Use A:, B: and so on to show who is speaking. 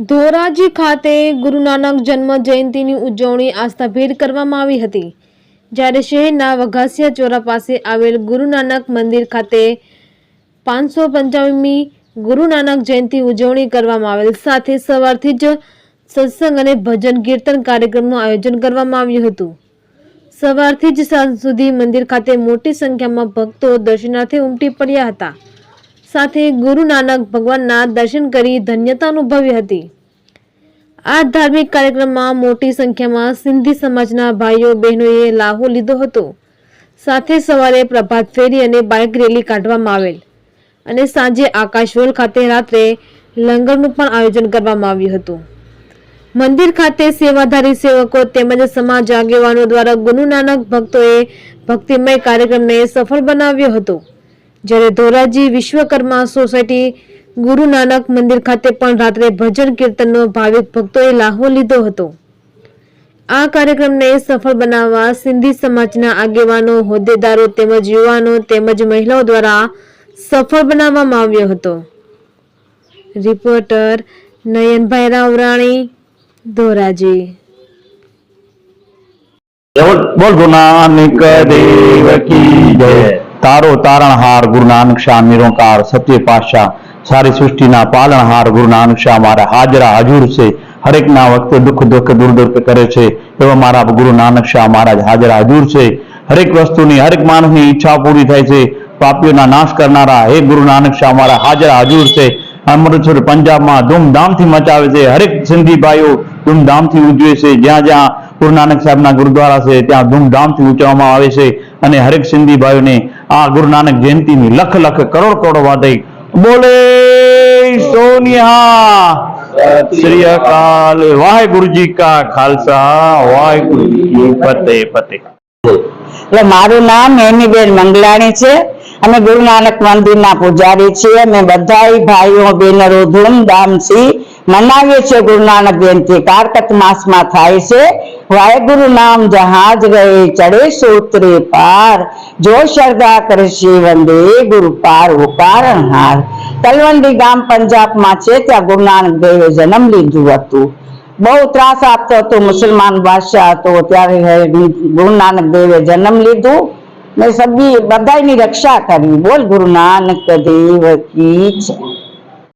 A: ધોરાજી ખાતે ગુરુ નાનક જન્મ જયંતિની ઉજવણી આસ્થાભેર કરવામાં આવી હતી, જ્યારે શહેરના વઘાસિયા ચોરા પાસે આવેલ ગુરુ નાનક મંદિર ખાતે 555મી ગુરુ નાનક જયંતિ ઉજવણી કરવામાં આવેલ સાથે સવારથી જ સત્સંગ અને ભજન કીર્તન કાર્યક્રમનું આયોજન કરવામાં આવ્યું હતું। સવારથી જ સાંજ સુધી મંદિર ખાતે મોટી સંખ્યામાં ભક્તો દર્શનાર્થે ઉમટી પડ્યા હતા। સાથે ગુરુ નાનક ભગવાનના દર્શન કરી ધન્યતા અનુભવી હતી। આ ધાર્મિક કાર્યક્રમમાં મોટી સંખ્યામાં સિંધી સમાજના ભાઈઓ બહેનોએ લાહો લીધો હતો। સાથે સવારે પ્રભાત ફેરી અને બાઇક રેલી કાઢવામાં આવેલ અને સાંજે આકાશવોલ ખાતે રાત્રે લંગરનું પણ આયોજન કરવામાં આવ્યું હતું। મંદિર ખાતે સેવાધારી સેવકો તેમજ સમાજ આગેવાનો દ્વારા ગુરુ નાનક ભક્તોએ ભક્તિમય કાર્યક્રમને સફળ બનાવ્યો હતો। જ્યારે ધોરાજી વિશ્વકર્મા સોસાયટી ગુરુ નાનક મંદિર ખાતે પણ રાત્રે ભજન કીર્તનનો ભાવિક ભક્તોએ લાહો લીધો હતો। આ કાર્યક્રમને સફળ બનાવવા સિંધી સમાજના આગેવાનો, હોદ્દેદારો તેમજ યુવાનો તેમજ મહિલાઓ દ્વારા સફળ બનાવવામાં આવ્યો હતો। રિપોર્ટર નયનભાઈ રાવરાણી, ધોરાજી।
B: बोल गुरु नानक देव की जय। तारो तारणहार गुरु नानक शाह निरंकार सत्य पातशाह सारी सृष्टि ना पालनहार गुरु नानक शाह मारा हाजरा हजूर से हरेक ना वक्त दुख दुख दूर दूर पे करे छे एवा मारा गुरु नानक शाह महाराज हाजरा हजूर से हरेक वस्तु नी हरेक मानस नी इच्छा पूरी थाय छे। पापियों ना नाश करनारा हे गुरु नानक शाह मारा हाजरा हजूर से अमृतसर पंजाब में धूमधाम थी मचावे छे। हरेक सिंधी भाईओ धूमधाम थी उजवे छे। ज्यां ज्यां गुरु नानक साहेब ना गुरुद्वारा से त्या धूमधाम थी उजववामां आवे छे अने हरेक सिंधी भाईओ ने आ गुरु नानक जयंती नी लख लख करोड़ करोड़ वाधाई। बोले सोनिया श्री अकाल। वाहेगुरु जी का खालसा, वाहेगुरु जी की फतेह फतेह।
C: એટલે મારું નામ હેમીબેન મંગલાણી છે। અમે ગુરુ નાનક મંદિરના પૂજારી છીએ। અમે બધાય ભાઈઓ બહેનો ધૂમધામથી મનાવીએ છીએ ગુરુ નાનક જયંતિ। કારતક માસમાં થાય છે। વાહેગુરુ નામ જહાજ રહે ચડે સૂત્રે પાર, જો શ્રદ્ધા કરશે વંદે ગુરુ પાર ઉપારણહાર। તલવંડી ગામ પંજાબમાં છે, ત્યાં ગુરુ નાનક દેવે જન્મ લીધું હતું। બહુ ત્રાસ આપતો હતો, મુસલમાન બાદશાહ હતો, ત્યારે ગુરુ નાનક દેવે જન્મ લીધું ને સભી બધાની રક્ષા કરી। બોલ ગુરુ નાનક દેવ કી જય।